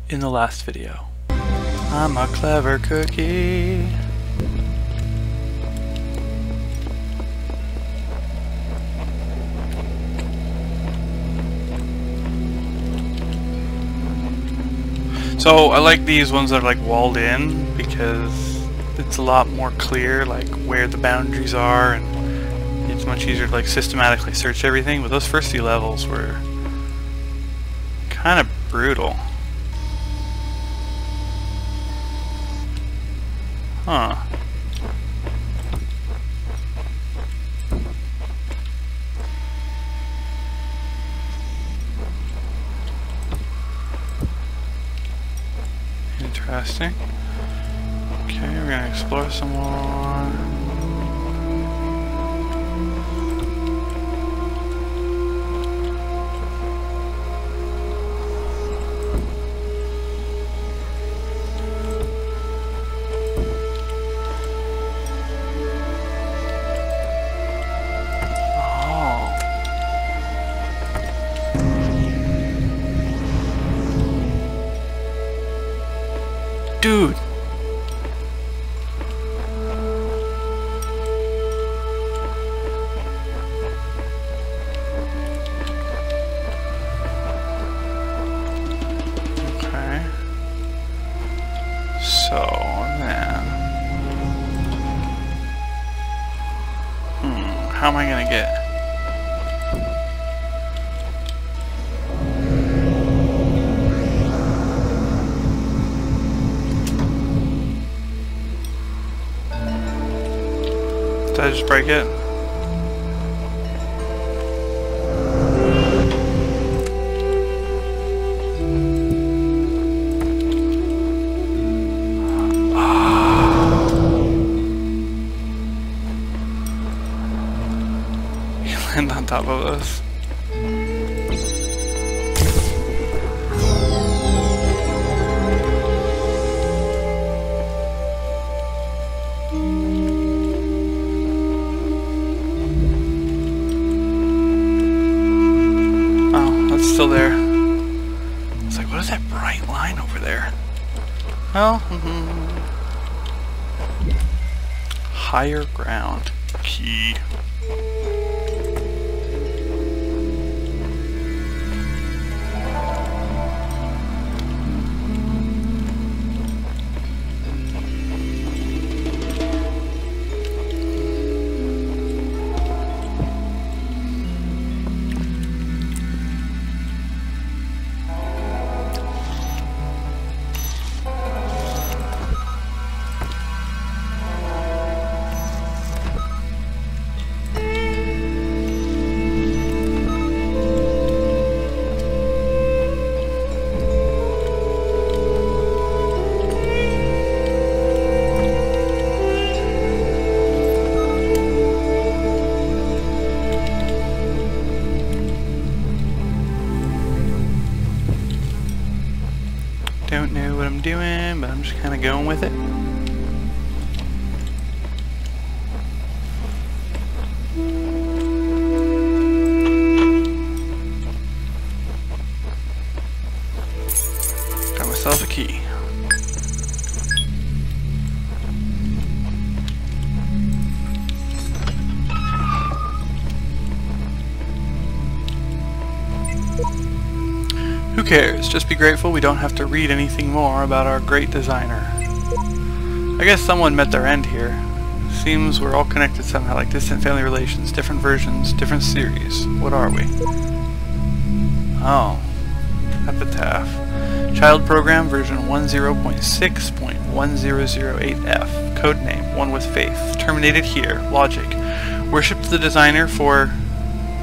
in the last video. I'm a clever cookie. So I like these ones that are like walled in because it's a lot more clear like where the boundaries are, and it's much easier to like systematically search everything. But those first few levels were kind of brutal. Huh. Interesting. Okay, we're gonna explore some more. Dude! Okay. So then... how am I gonna get... Did I just break it? You land on top of us. Still there. It's like, what is that bright line over there? Well, higher ground key. Don't know what I'm doing, but I'm just kind of going with it. Got myself a key. Who cares? Just be grateful we don't have to read anything more about our great designer. I guess someone met their end here. Seems we're all connected somehow, like distant family relations, different versions, different series. What are we? Oh. Epitaph. Child Program version 10.6.1008F. Codename, One with Faith. Terminated here. Logic. Worshipped the designer for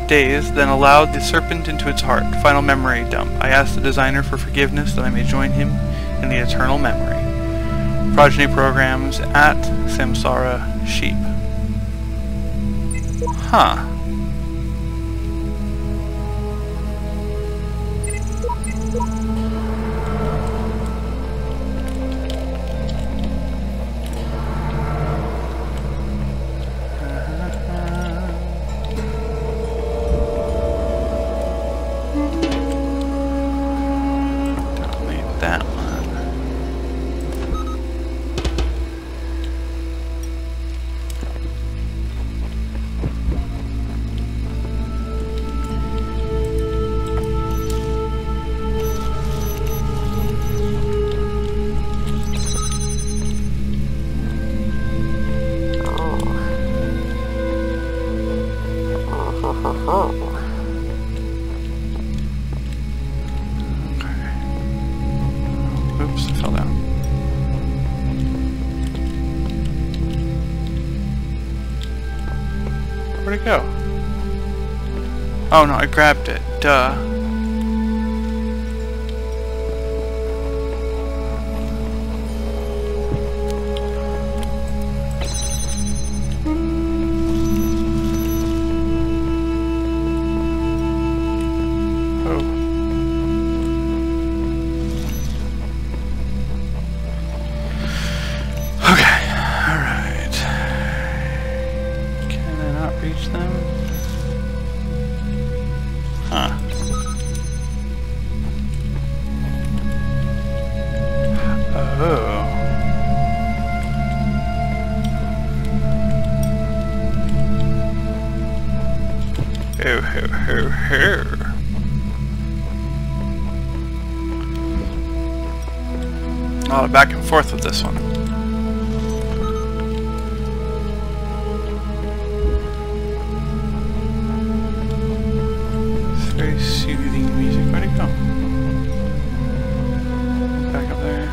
days, then allowed the serpent into its heart. Final memory dump. I asked the designer for forgiveness that I may join him in the eternal memory. Progeny programs at Samsara Sheep. Huh. Don't need that one. Oops, I fell down. Where'd it go? Oh no, I grabbed it. Duh. A lot of back and forth with this one. It's very soothing music. Where'd it go? Back up there.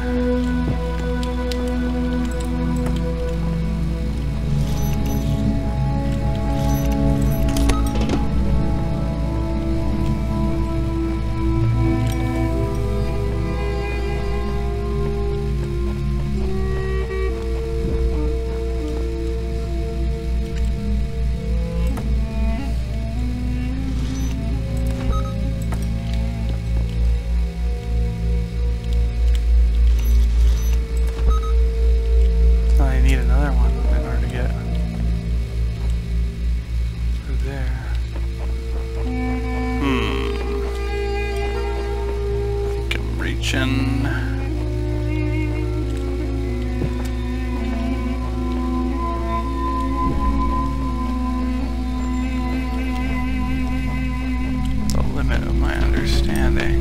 The limit of my understanding.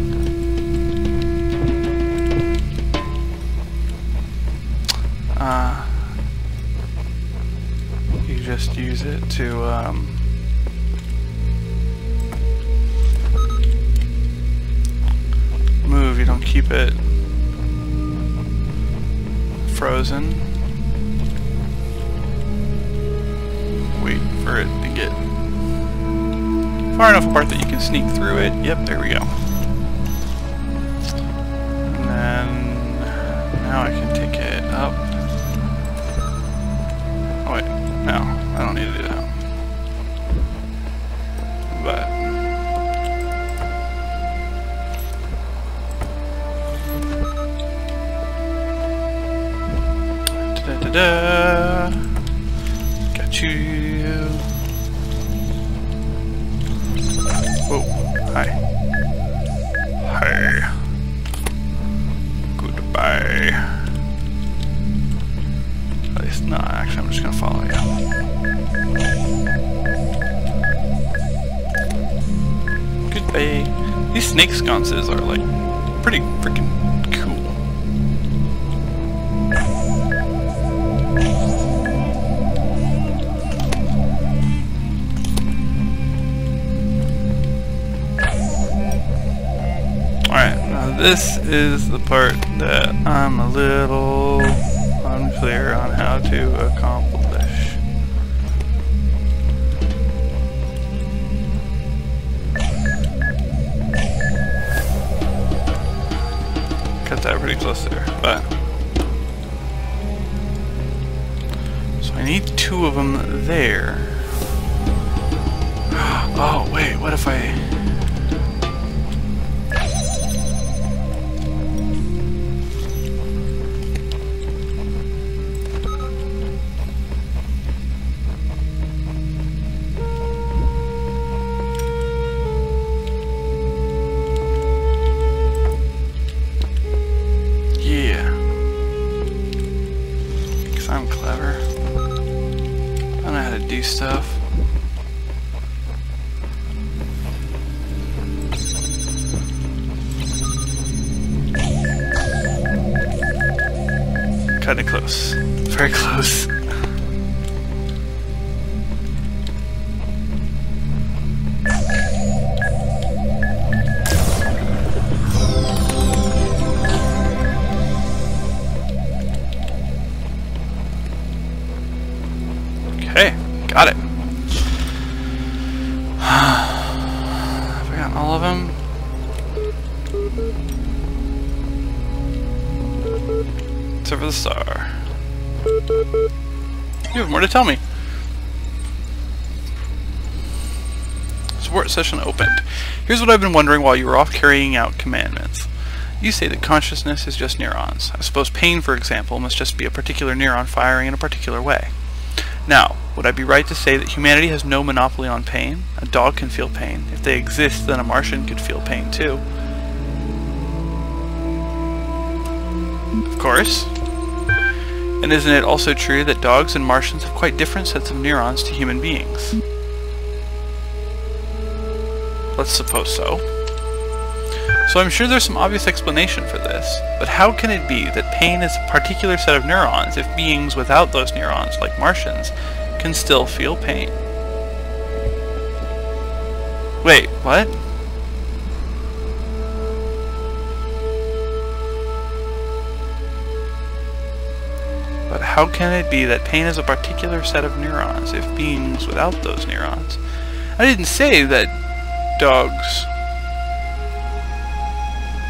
You just use it to move. You don't keep it frozen. Wait for it to get far enough apart that you can sneak through it. Yep, there we go. And then now I can take it up. Oh wait, no, I don't need to do that. But da-da-da. Got you. Whoa, hi. Hi. Goodbye. At least not, actually I'm just gonna follow you. Goodbye. These snake sconces are like pretty freaking cool. This is the part that I'm a little unclear on how to accomplish. Cut that pretty close there, but so I need two of them there. Oh wait, what if I... I'm clever. I know how to do stuff. Kinda close. Very close. Got it. Have I got all of them? Except for the star. You have more to tell me. Support session opened. Here's what I've been wondering while you were off carrying out commandments. You say that consciousness is just neurons. I suppose pain, for example, must just be a particular neuron firing in a particular way. Now, would I be right to say that humanity has no monopoly on pain? A dog can feel pain. If they exist, then a Martian could feel pain too. Of course. And isn't it also true that dogs and Martians have quite different sets of neurons to human beings? Let's suppose so. So I'm sure there's some obvious explanation for this, but how can it be that pain is a particular set of neurons if beings without those neurons, like Martians, can still feel pain? Wait, what? But how can it be that pain is a particular set of neurons if beings without those neurons? I didn't say that dogs...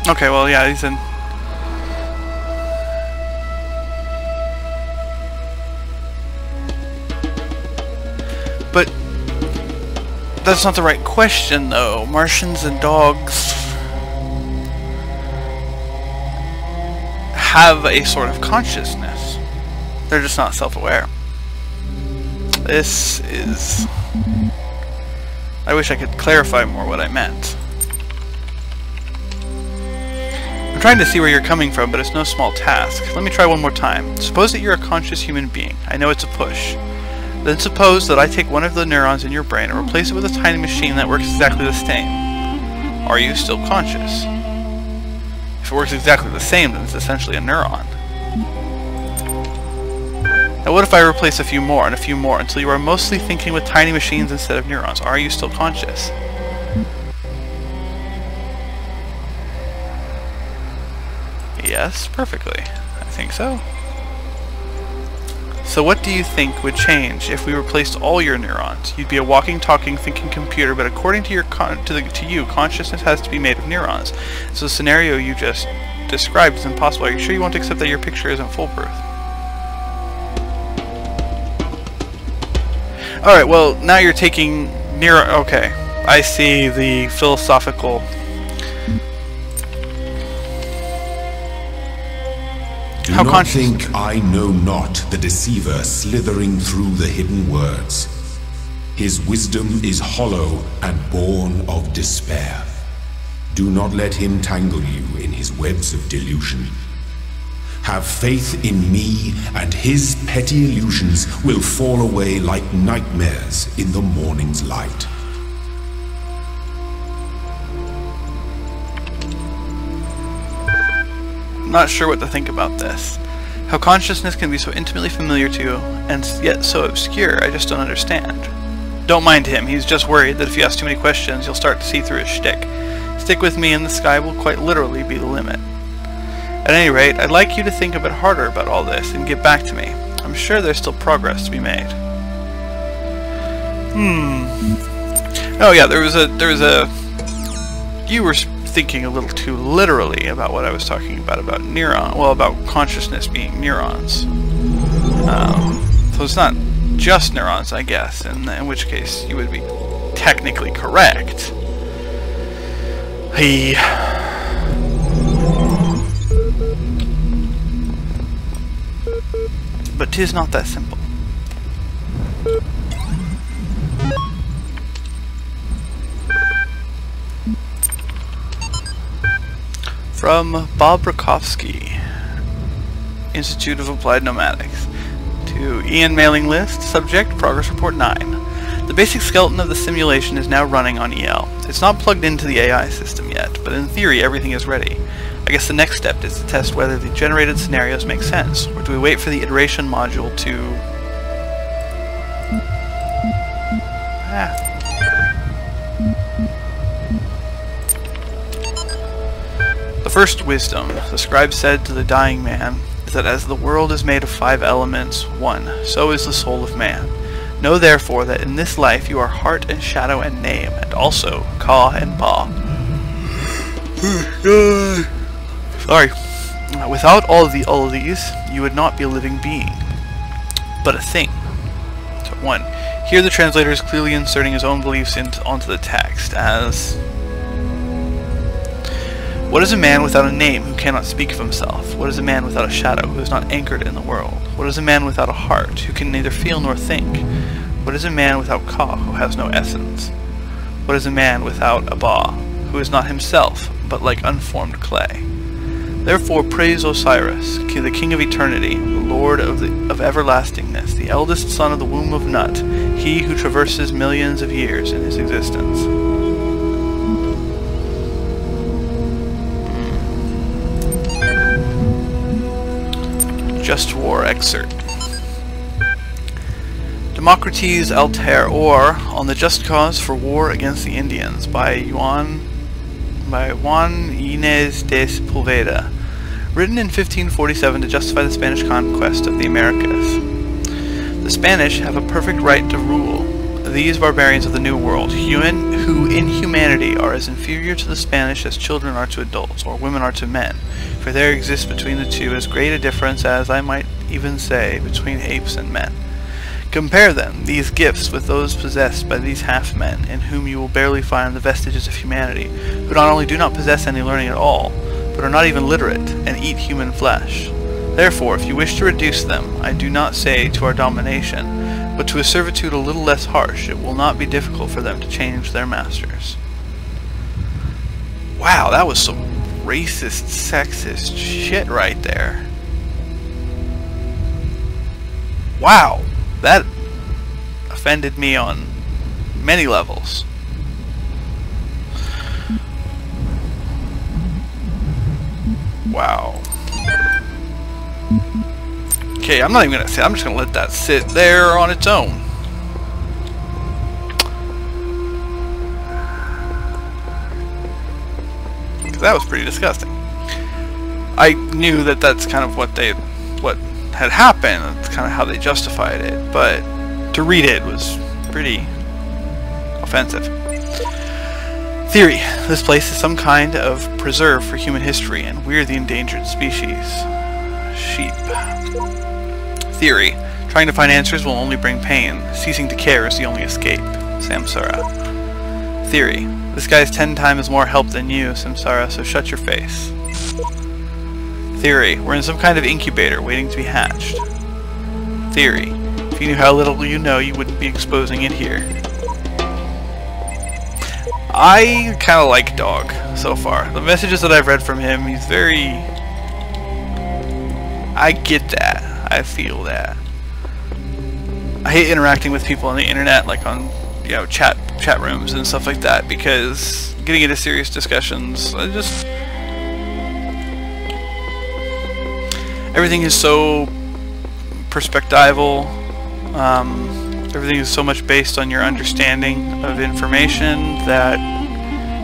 Okay, well, yeah, he's in... But... that's not the right question, though. Martians and dogs... have a sort of consciousness. They're just not self-aware. This is... I wish I could clarify more what I meant. I'm trying to see where you're coming from, but it's no small task. Let me try one more time. Suppose that you're a conscious human being. I know it's a push. Then suppose that I take one of the neurons in your brain and replace it with a tiny machine that works exactly the same. Are you still conscious? If it works exactly the same, then it's essentially a neuron. Now what if I replace a few more and a few more until you are mostly thinking with tiny machines instead of neurons? Are you still conscious? Yes, perfectly. I think so. So what do you think would change if we replaced all your neurons? You'd be a walking, talking, thinking computer, but according to you, consciousness has to be made of neurons. So the scenario you just described is impossible. Are you sure you won't accept that your picture isn't foolproof? Alright, well, now you're taking okay. I see the philosophical... Do not think I know not the deceiver slithering through the hidden words. His wisdom is hollow and born of despair. Do not let him tangle you in his webs of delusion. Have faith in me, and his petty illusions will fall away like nightmares in the morning's light. Not sure what to think about this. How consciousness can be so intimately familiar to you, and yet so obscure, I just don't understand. Don't mind him, he's just worried that if you ask too many questions, you'll start to see through his shtick. Stick with me and the sky will quite literally be the limit. At any rate, I'd like you to think a bit harder about all this and get back to me. I'm sure there's still progress to be made. Oh yeah, there was a... You were thinking a little too literally about what I was talking about about consciousness being neurons. So it's not just neurons, I guess, in which case you would be technically correct. But 'tis not that simple. From Bob Rakowski, Institute of Applied Nomadics. To Ian mailing list, subject, progress report 9. The basic skeleton of the simulation is now running on EL. It's not plugged into the AI system yet, but in theory everything is ready. I guess the next step is to test whether the generated scenarios make sense, or do we wait for the iteration module to... The first wisdom, the scribe said to the dying man, is that as the world is made of 5 elements, 1, so is the soul of man. Know therefore that in this life you are heart and shadow and name, and also Ka and Ba. Sorry. Without all of these, you would not be a living being, but a thing. So 1. Here the translator is clearly inserting his own beliefs onto the text as... What is a man without a name who cannot speak of himself? What is a man without a shadow who is not anchored in the world? What is a man without a heart who can neither feel nor think? What is a man without Ka who has no essence? What is a man without a Ba who is not himself but like unformed clay? Therefore praise Osiris, the king of eternity, the lord of everlastingness, the eldest son of the womb of Nut, he who traverses millions of years in his existence. Just War excerpt. Democrates Alter, or On the Just Cause for War Against the Indians, by Juan Inés de Sepúlveda, written in 1547 to justify the Spanish conquest of the Americas. The Spanish have a perfect right to rule these barbarians of the New World, who in humanity are as inferior to the Spanish as children are to adults, or women are to men, for there exists between the two as great a difference as, I might even say, between apes and men. Compare, then, these gifts with those possessed by these half-men, in whom you will barely find the vestiges of humanity, who not only do not possess any learning at all, but are not even literate, and eat human flesh. Therefore, if you wish to reduce them, I do not say to our domination, but to a servitude a little less harsh, it will not be difficult for them to change their masters. Wow, that was some racist, sexist shit right there. Wow, that offended me on many levels. Wow. Okay, I'm not even gonna say. I'm just gonna let that sit there on its own. Because that was pretty disgusting. I knew that that's kind of what had happened. That's kind of how they justified it. But to read it was pretty offensive. Theory: this place is some kind of preserve for human history, and we're the endangered species. Sheep. Theory: trying to find answers will only bring pain. Ceasing to care is the only escape. Samsara. Theory: this guy's 10 times more help than you, Samsara, so shut your face. Theory: we're in some kind of incubator waiting to be hatched. Theory: if you knew how little you know, you wouldn't be exposing it here. I kind of like Dog so far. The messages that I've read from him, he's very... I get that. I feel that. I hate interacting with people on the internet, like on, you know, chat rooms and stuff like that, because getting into serious discussions, everything is so perspectival. Everything is so much based on your understanding of information that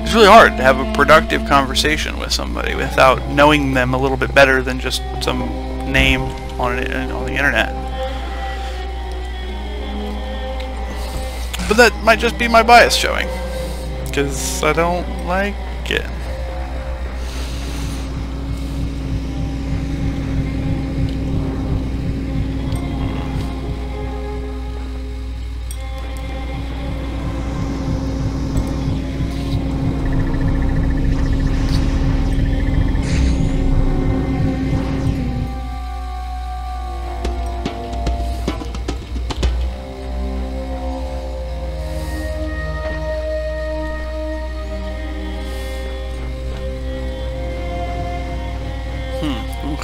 it's really hard to have a productive conversation with somebody without knowing them a little bit better than just some name on the internet. But that might just be my bias showing, because I don't like it.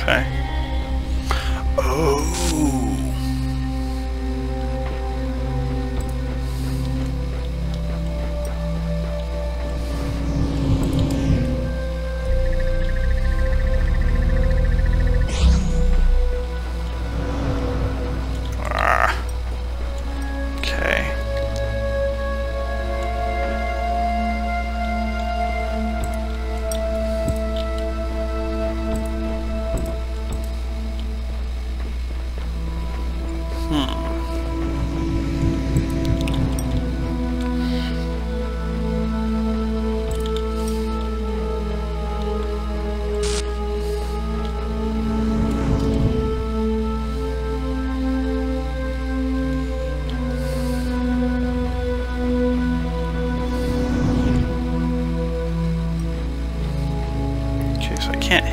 Okay. Oh. Okay.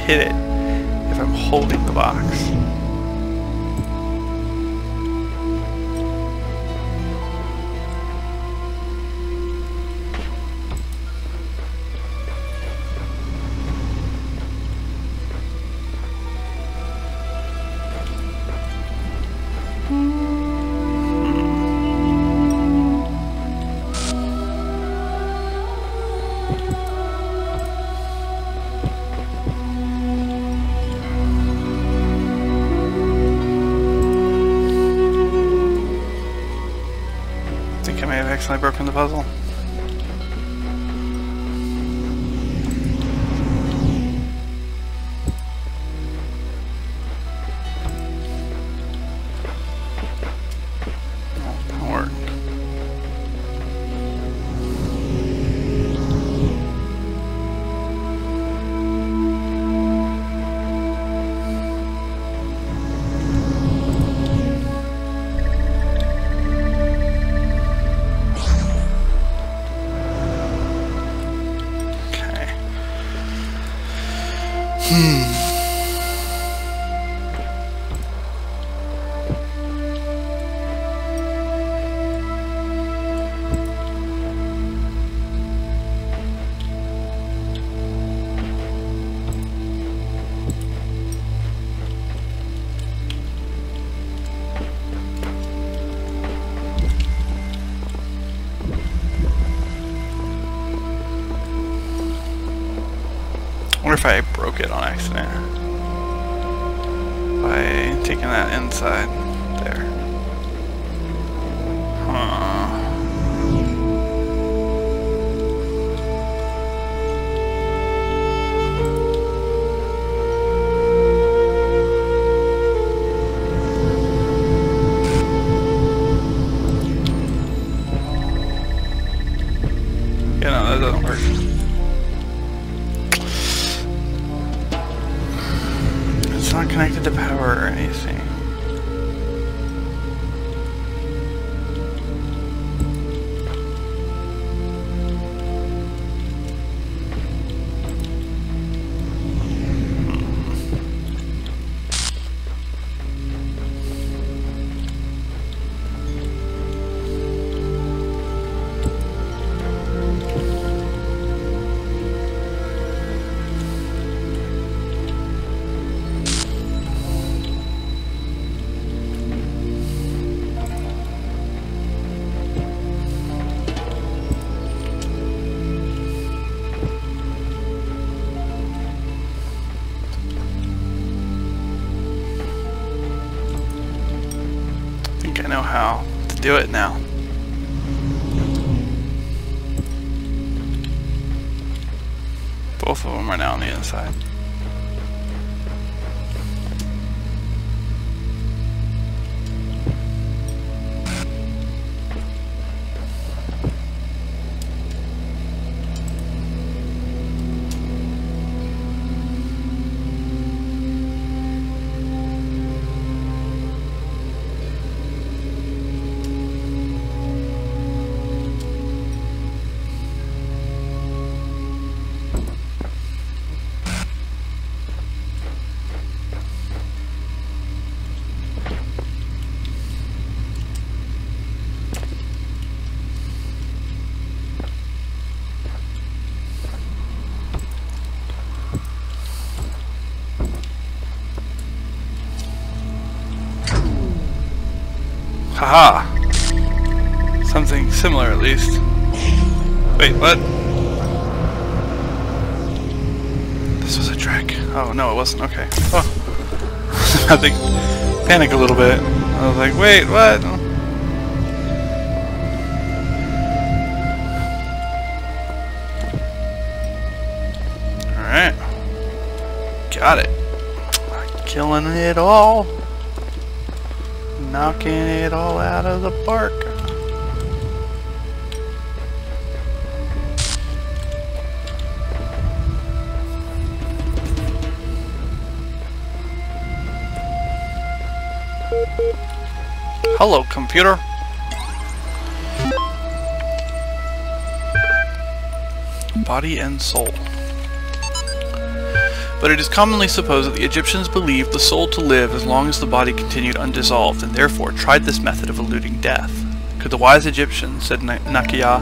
hit it if I'm holding the box. Accidentally broken the puzzle. Oh, that worked. I wonder if I broke it on accident by taking that inside there. Yeah, no, that doesn't work. It's not connected to power or anything. I know how to do it now. Both of them are now on the inside. Haha! Something similar at least. Wait, what? This was a trick. Oh no, it wasn't. Okay. Oh. I think panic a little bit. I was like, wait, what? Alright. Got it. Killing it all. Knocking it all out of the park. Hello, computer. Body and soul. But it is commonly supposed that the Egyptians believed the soul to live as long as the body continued undissolved, and therefore tried this method of eluding death. Could the wise Egyptians, said Nakiya,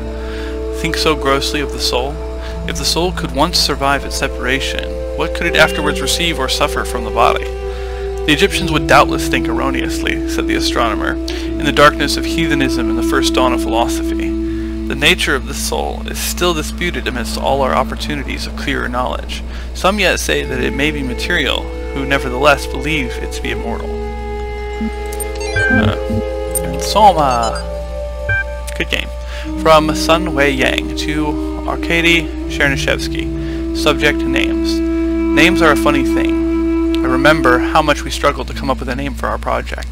think so grossly of the soul? If the soul could once survive its separation, what could it afterwards receive or suffer from the body? The Egyptians would doubtless think erroneously, said the astronomer, in the darkness of heathenism and the first dawn of philosophy. The nature of the soul is still disputed amidst all our opportunities of clearer knowledge. Some yet say that it may be material, who nevertheless believe it to be immortal. Soma! Good game. From Sun Wei Yang to Arkady Chernyshevsky. Subject: names. Names are a funny thing. I remember how much we struggled to come up with a name for our project.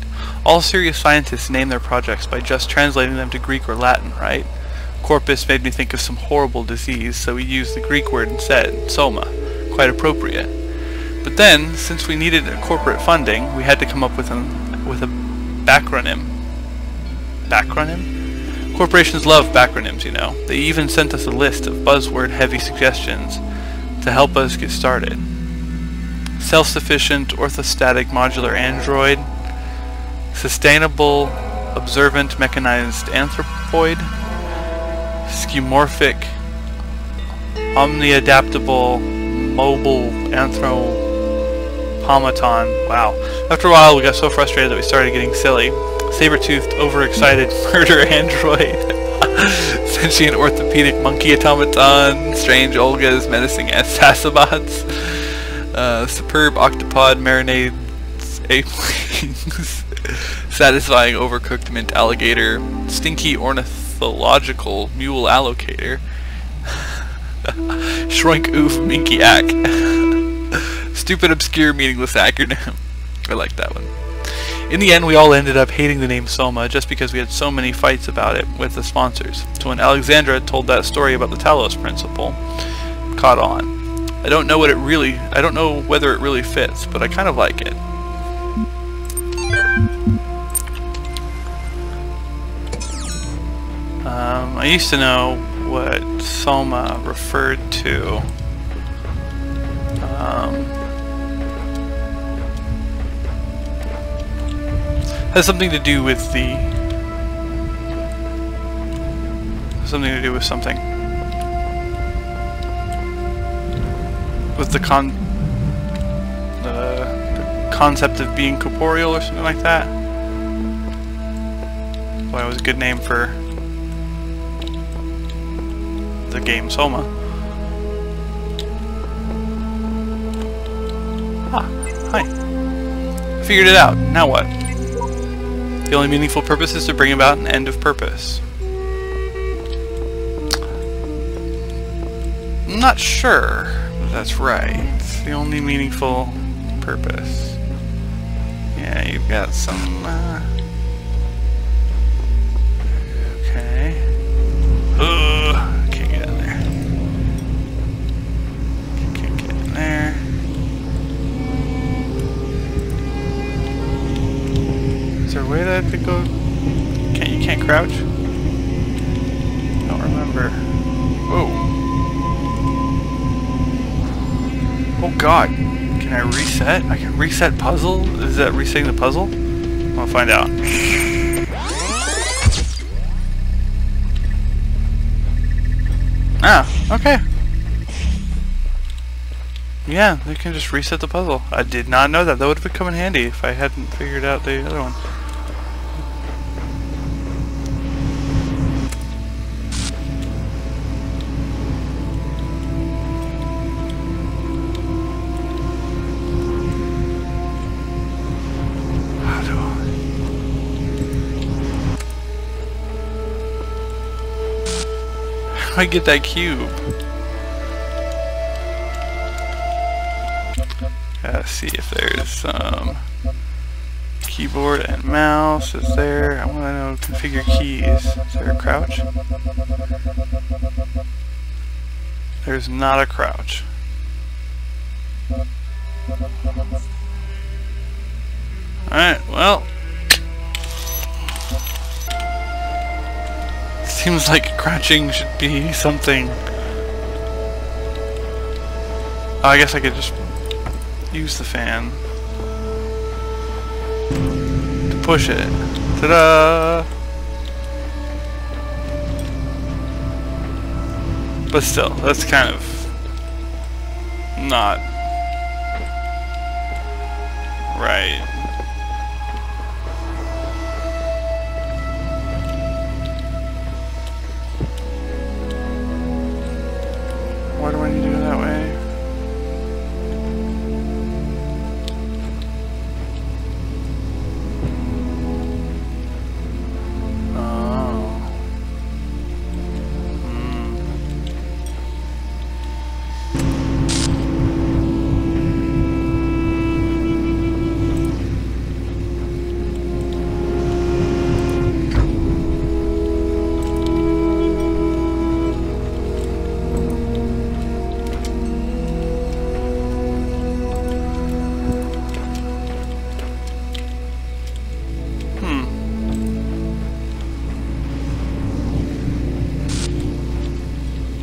All serious scientists name their projects by just translating them to Greek or Latin, right? Corpus made me think of some horrible disease, so we used the Greek word instead, soma. Quite appropriate. But then, since we needed corporate funding, we had to come up with a backronym. Backronym? Corporations love backronyms, you know. They even sent us a list of buzzword-heavy suggestions to help us get started. Self-sufficient, orthostatic modular android, sustainable, observant mechanized anthropoid, skeuomorphic, omni-adaptable, mobile anthropomaton. Wow. After a while, we got so frustrated that we started getting silly. Saber-toothed, overexcited murder android, sentient orthopedic monkey automaton, strange Olgas menacing as Sasabots, superb octopod marinades ape-wings, satisfying overcooked mint alligator, stinky ornithological mule allocator, shrunk oof minky ack, stupid obscure meaningless acronym. I like that one. In the end, we all ended up hating the name Soma just because we had so many fights about it with the sponsors. So when Alexandra told that story about the Talos Principle, it caught on. I don't know whether it really fits, but I kind of like it. I used to know what Soma referred to. Has something to do with something. With the concept of being corporeal or something like that. Well, it was a good name for the game Soma. Ah, hi. I figured it out. Now what? The only meaningful purpose is to bring about an end of purpose. I'm not sure if that's right. The only meaningful purpose. Yeah, you've got some, okay. Can't get in there. Can't get in there. Is there a way that I could go? You can't crouch? Don't remember. Whoa. Oh god. Can I reset? I can reset puzzle? Is that resetting the puzzle? I'll find out. Ah, okay. Yeah, they can just reset the puzzle. I did not know that. That would have come in handy if I hadn't figured out the other one. How do I get that cube? Gotta see if there's some keyboard and mouse. Is there? I want to know configure keys. Is there a crouch? There's not a crouch. Alright, well. Seems like crouching should be something. Oh, I guess I could just use the fan to push it. Ta-da! But still, that's kind of not right. Why do I need to go that way?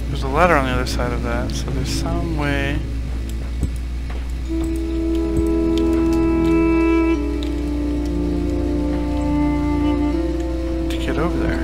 There's a ladder on the other side of that, so there's some way to get over there.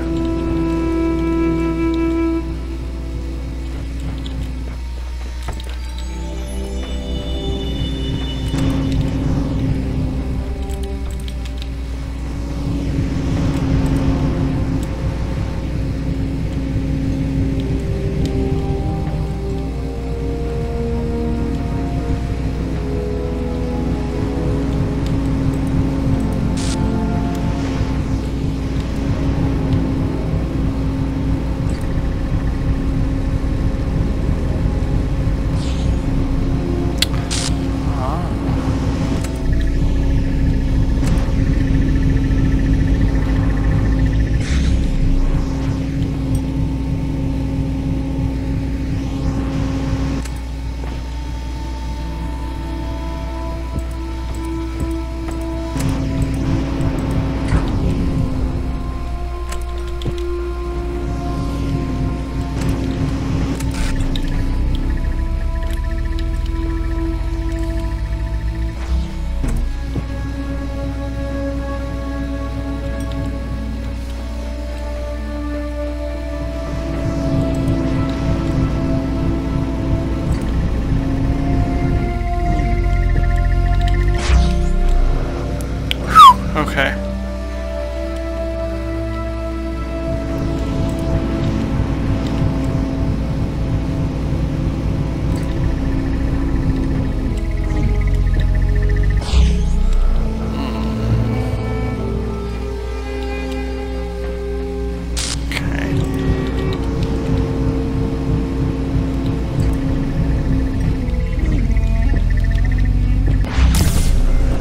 Okay.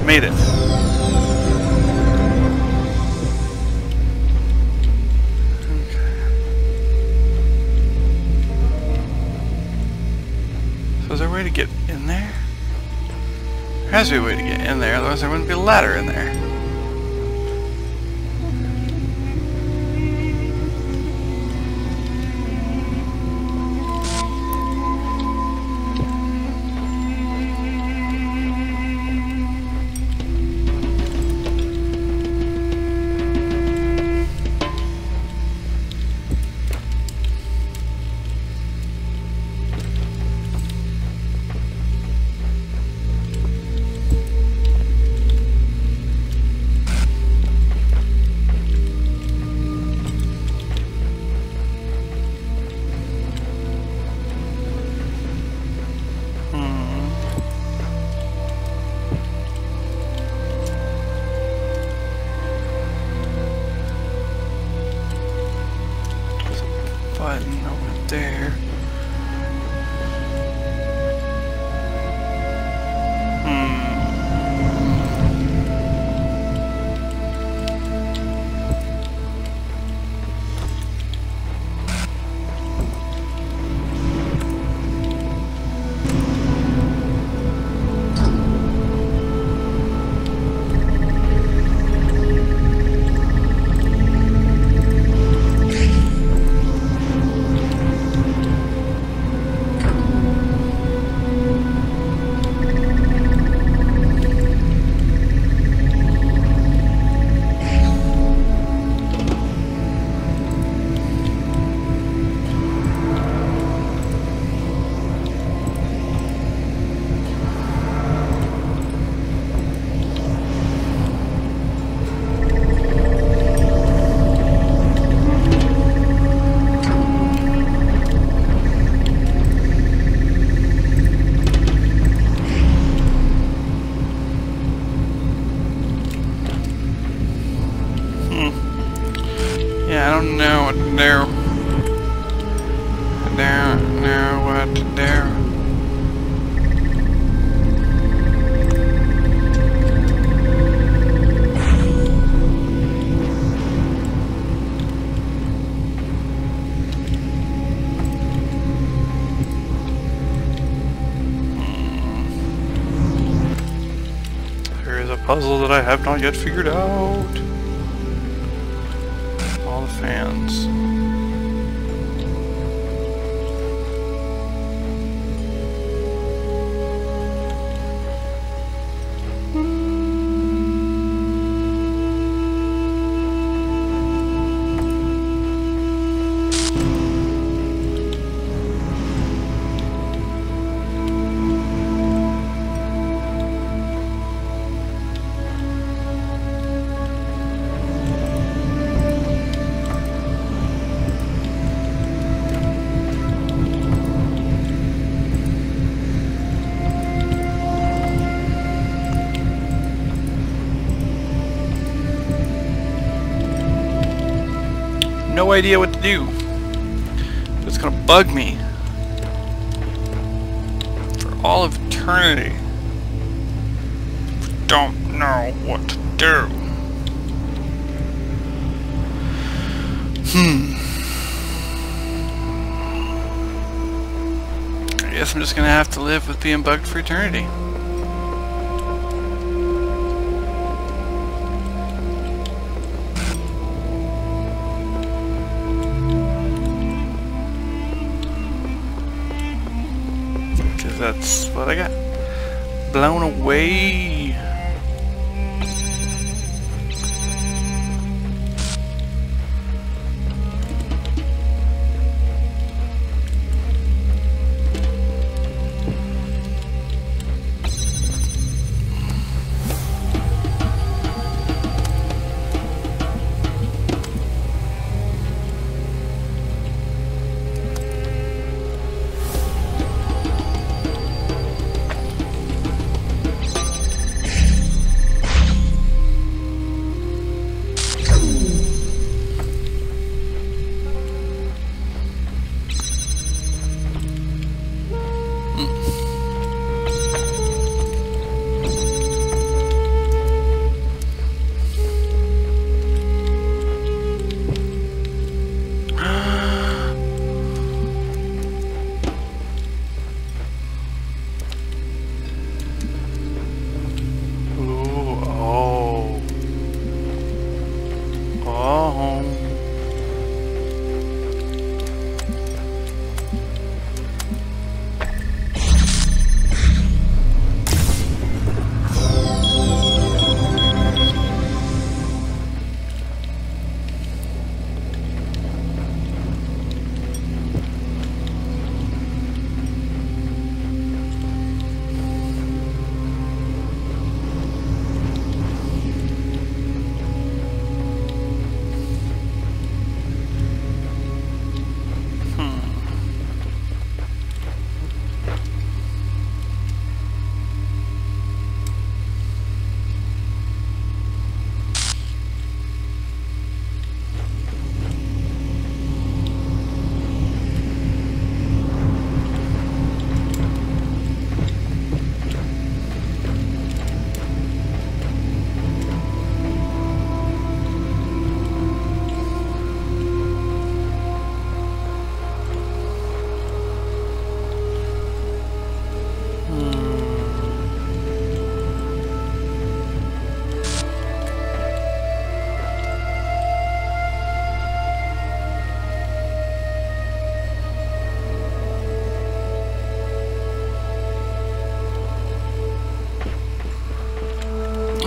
Made it. Is there a way to get in there? There has to be a way to get in there, otherwise there wouldn't be a ladder in there. don't know what to do. I don't know what to do. There is a puzzle that I have not yet figured out. All the fans. No idea what to do. It's gonna bug me for all of eternity. Don't know what to do. I guess I'm just gonna have to live with being bugged for eternity. That's what I got. Blown away.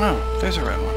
Oh, there's a red one.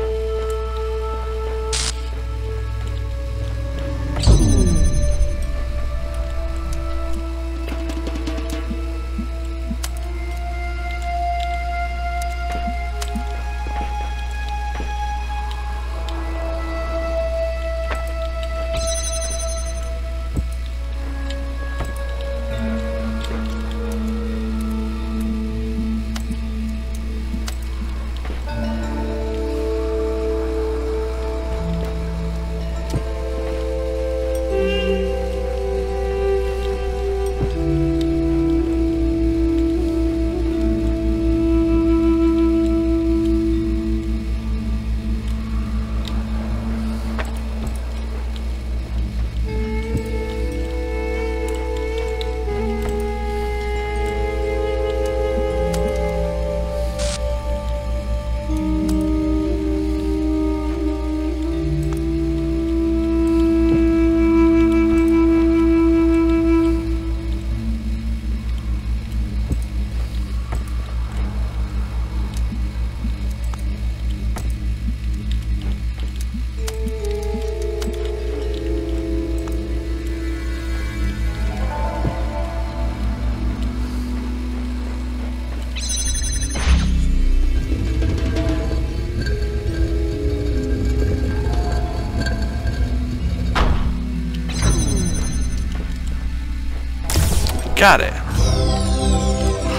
Got it.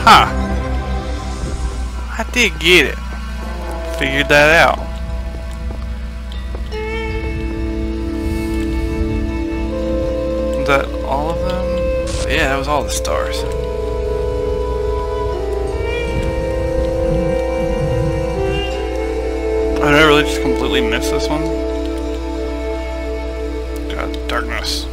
Ha! I did get it. Figured that out. Was that all of them? Yeah, that was all the stars. Did I really just completely miss this one? God, darkness.